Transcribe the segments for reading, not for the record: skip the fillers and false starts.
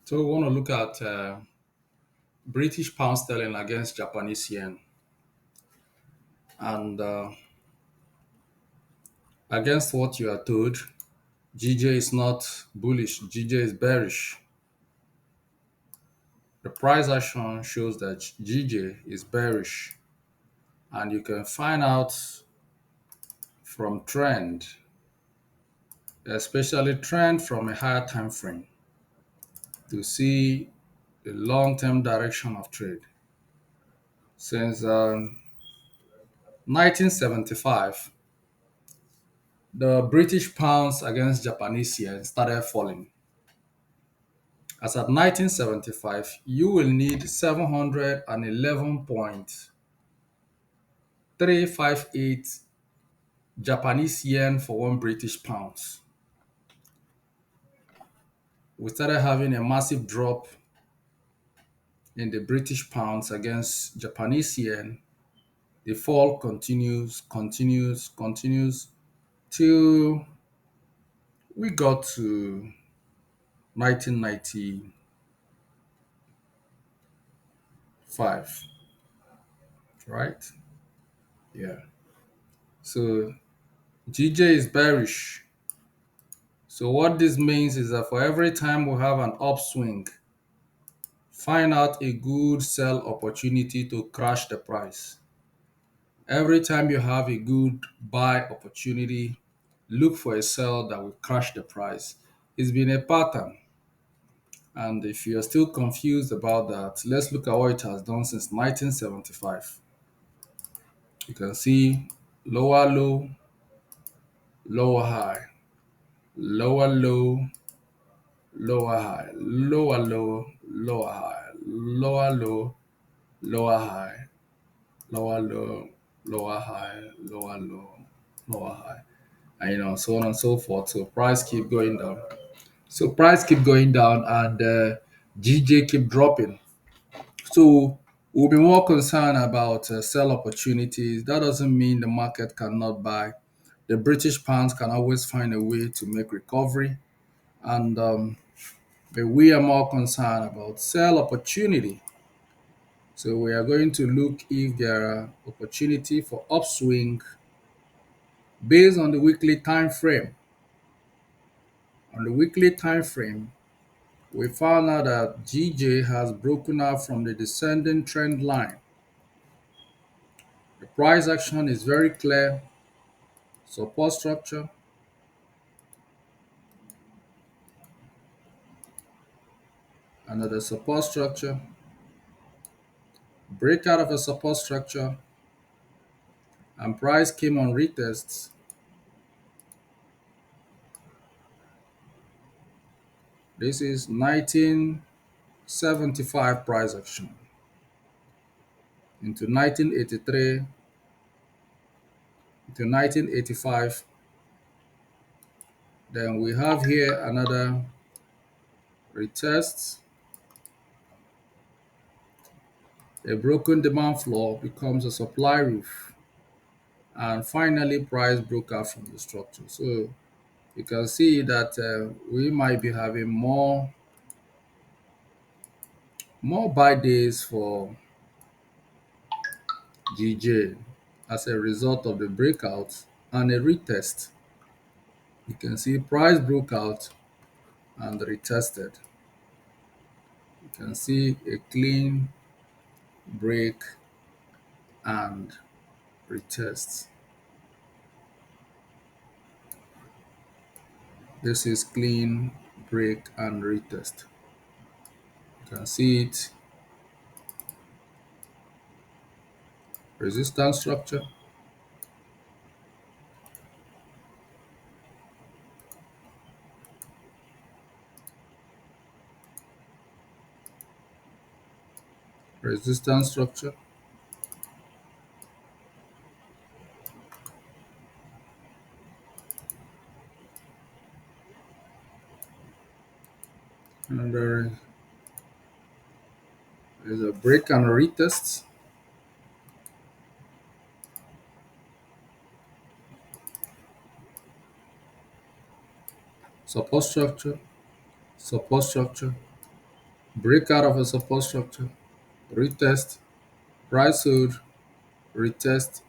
So we want to look at British pound sterling against Japanese yen, and against what you are told, GJ is not bullish. GJ is bearish. The price action shows that GJ is bearish, and you can find out from trend, especially trend from a higher time frame, to see the long-term direction of trade. Since 1975, the British pounds against Japanese yen started falling. As at 1975, you will need 711.358 Japanese yen for one British pounds. We started having a massive drop in the British pounds against Japanese yen. The fall continues till we got to 1995, right? Yeah. So GJ is bearish. So what this means is that for every time we have an upswing, find out a good sell opportunity to crash the price. Every time you have a good buy opportunity, look for a sell that will crash the price. It's been a pattern. And if you're still confused about that, let's look at what it has done since 1975. You can see lower low, lower high, lower low, lower high, lower low, lower high, lower low, lower high, lower low, lower high, lower low, lower high, and so on and so forth. So price keep going down. So price keep going down, and GJ keep dropping. So we'll be more concerned about sell opportunities. That doesn't mean the market cannot buy. The British pounds can always find a way to make recovery, and but we are more concerned about sell opportunity. So we are going to look if there are opportunity for upswing based on the weekly time frame. On the weekly time frame, we found out that GJ has broken out from the descending trend line. The price action is very clear. Support structure, another support structure, breakout of a support structure, and price came on retests. This is 1975 price action into 1983 to 1985. Then we have here another retest. A broken demand floor becomes a supply roof. And finally, price broke out from the structure. So you can see that we might be having more buy days for GJ as a result of the breakout and a retest. You can see price broke out and retested. You can see a clean break and retest. This is clean break and retest. You can see it. Resistance structure. Resistance structure. And there is a break and retest. Support structure, support structure, break out of a support structure, retest, price hold, retest,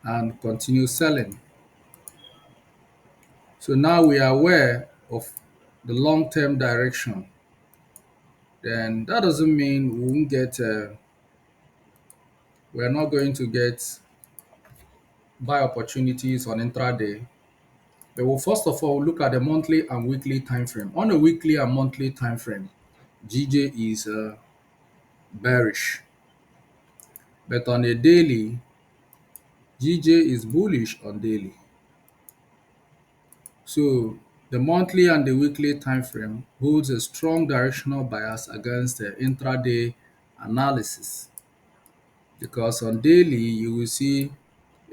and continue selling. So now we are aware of the long-term direction. Then that doesn't mean we won't get, we're not going to get buy opportunities on intraday. But well, first of all, look at the monthly and weekly time frame. On a weekly and monthly time frame, GJ is bearish, but on a daily, GJ is bullish on daily. So the monthly and the weekly time frame holds a strong directional bias against the intraday analysis because on daily you will see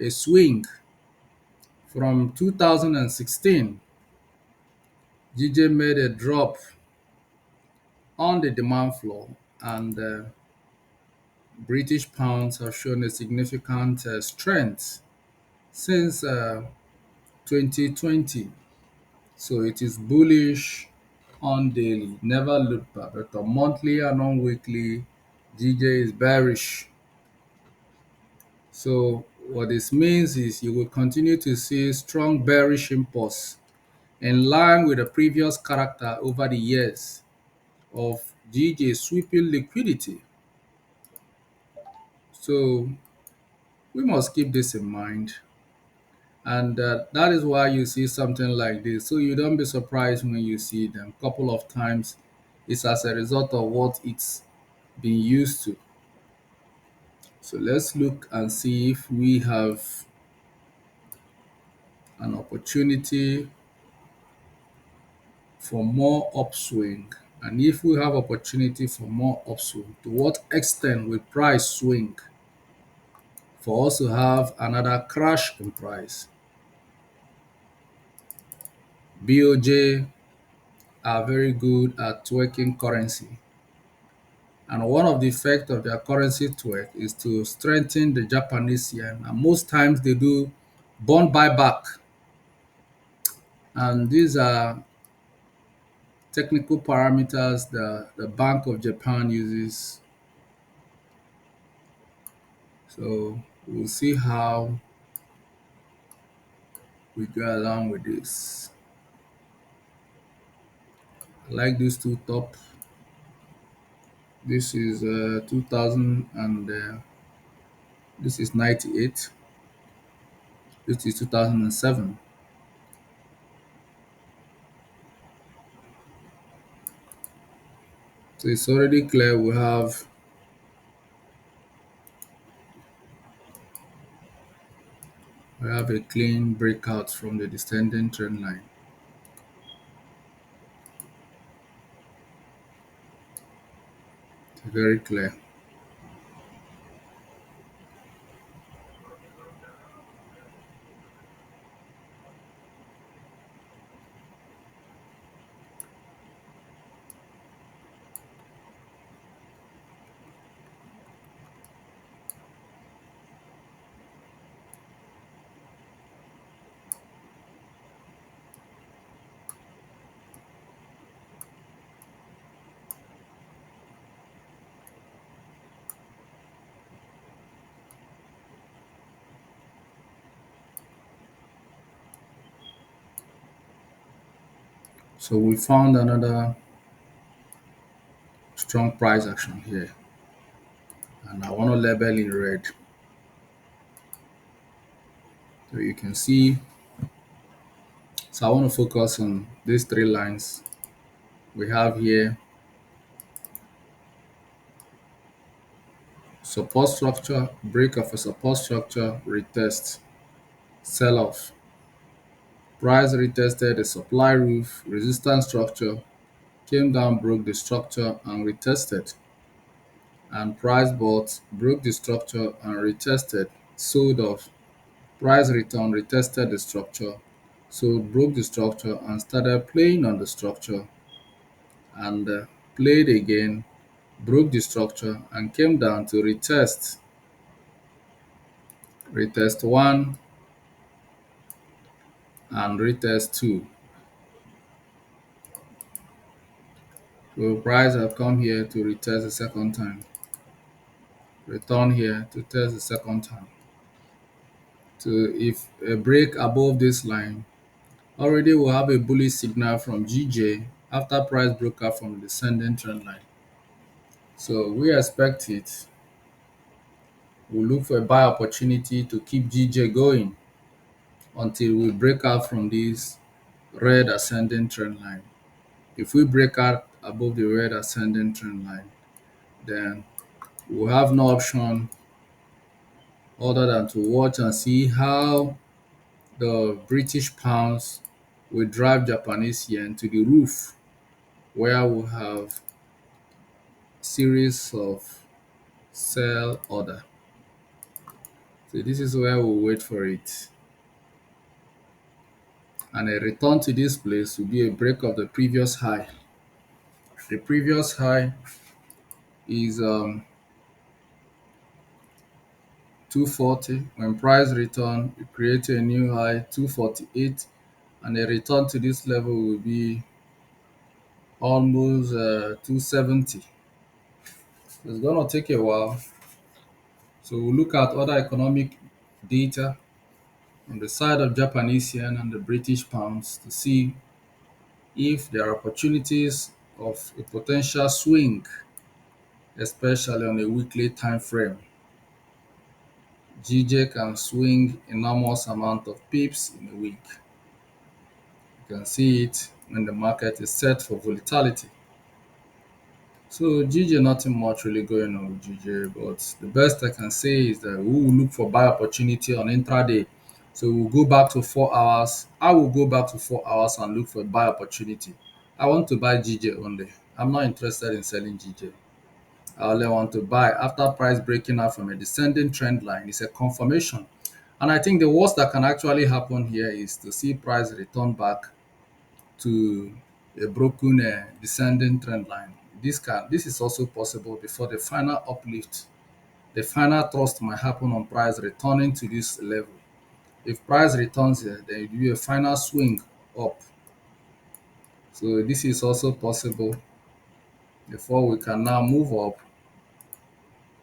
a swing from 2016. GJ made a drop on the demand floor, and British pounds have shown a significant strength since 2020. So it is bullish on daily, never looked back, but on monthly and on weekly, GJ is bearish. So what this means is you will continue to see strong bearish impulse in line with the previous character over the years of GJ sweeping liquidity. So we must keep this in mind. And that is why you see something like this. So you don't be surprised when you see them. Couple of times, it's as a result of what it's been used to. So let's look and see if we have an opportunity for more upswing. And if we have opportunity for more upswing, to what extent will price swing for us to have another crash in price? BOJ are very good at twerking currency. And one of the effects of their currency twerk is to strengthen the Japanese yen. And most times they do bond buyback. And these are technical parameters that the Bank of Japan uses. So we'll see how we go along with this. I like these two top. This is 2000 and this is 98. This is 2007. So it's already clear we have a clean breakout from the descending trend line. It's very clear. So we found another strong price action here, and I want to label in red. So you can see, so I want to focus on these three lines we have here: support structure, break of a support structure, retest, sell off. Price retested the supply roof, resistance structure, came down, broke the structure, and retested. And price bought, broke the structure, and retested, sold off. Price return, retested the structure, sold, broke the structure, and started playing on the structure, and played again, broke the structure, and came down to retest. Retest 1 and retest 2. So price have come here to retest the second time. Return here to test the second time. So if a break above this line, already we'll have a bullish signal from GJ after price broke out from the descending trend line. So we expect it. We'll look for a buy opportunity to keep GJ going until we break out from this red ascending trend line. If we break out above the red ascending trend line, then we'll have no option other than to watch and see how the British pounds will drive Japanese yen to the roof, where we have series of sell order. So this is where we'll wait for it. And a return to this place will be a break of the previous high. The previous high is 240. When price return, it creates a new high 248, and a return to this level will be almost 270. It's gonna take a while. So we'll look at other economic data on the side of Japanese yen and the British pounds to see if there are opportunities of a potential swing, especially on a weekly time frame. GJ can swing enormous amount of pips in a week. You can see it when the market is set for volatility. So GJ, nothing much really going on with GJ, but the best I can say is that we will look for buy opportunity on intraday. So we'll go back to 4 hours. I will go back to 4 hours and look for a buy opportunity. I want to buy GJ only. I'm not interested in selling GJ. I only want to buy after price breaking out from a descending trend line. It's a confirmation. And I think the worst that can actually happen here is to see price return back to a broken descending trend line. This is also possible before the final uplift. The final thrust might happen on price returning to this level. If price returns here, then it will be a final swing up. So this is also possible before we can now move up.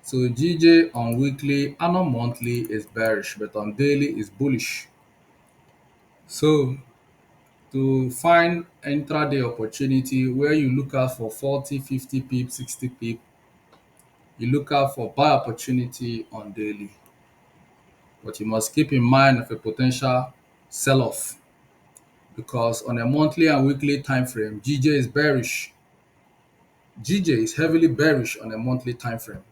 So GJ on weekly and on monthly is bearish, but on daily is bullish. So to find intraday opportunity where you look out for 40, 50 pip, 60 pip, you look out for buy opportunity on daily. But you must keep in mind of a potential sell-off because on a monthly and weekly time frame, GJ is bearish. GJ is heavily bearish on a monthly time frame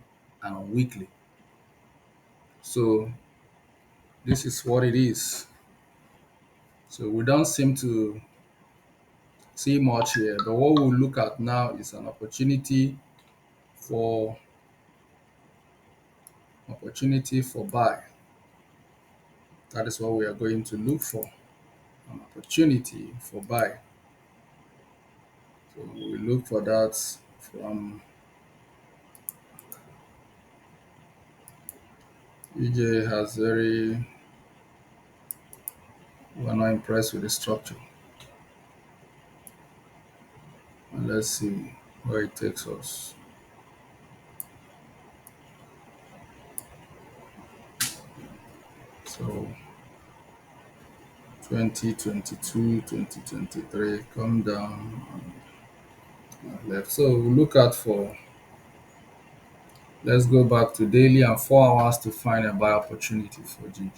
and on weekly. So this is what it is. So we don't seem to see much here, but what we'll look at now is an for opportunity for buy. That is what we are going to look for, an opportunity for buy. So we look for that from EJ has very, we're not impressed with the structure. And let's see where it takes us. So 2022, 2023, come down and left. So we look at for, let's go back to daily and 4 hours to find a buy opportunity for GJ.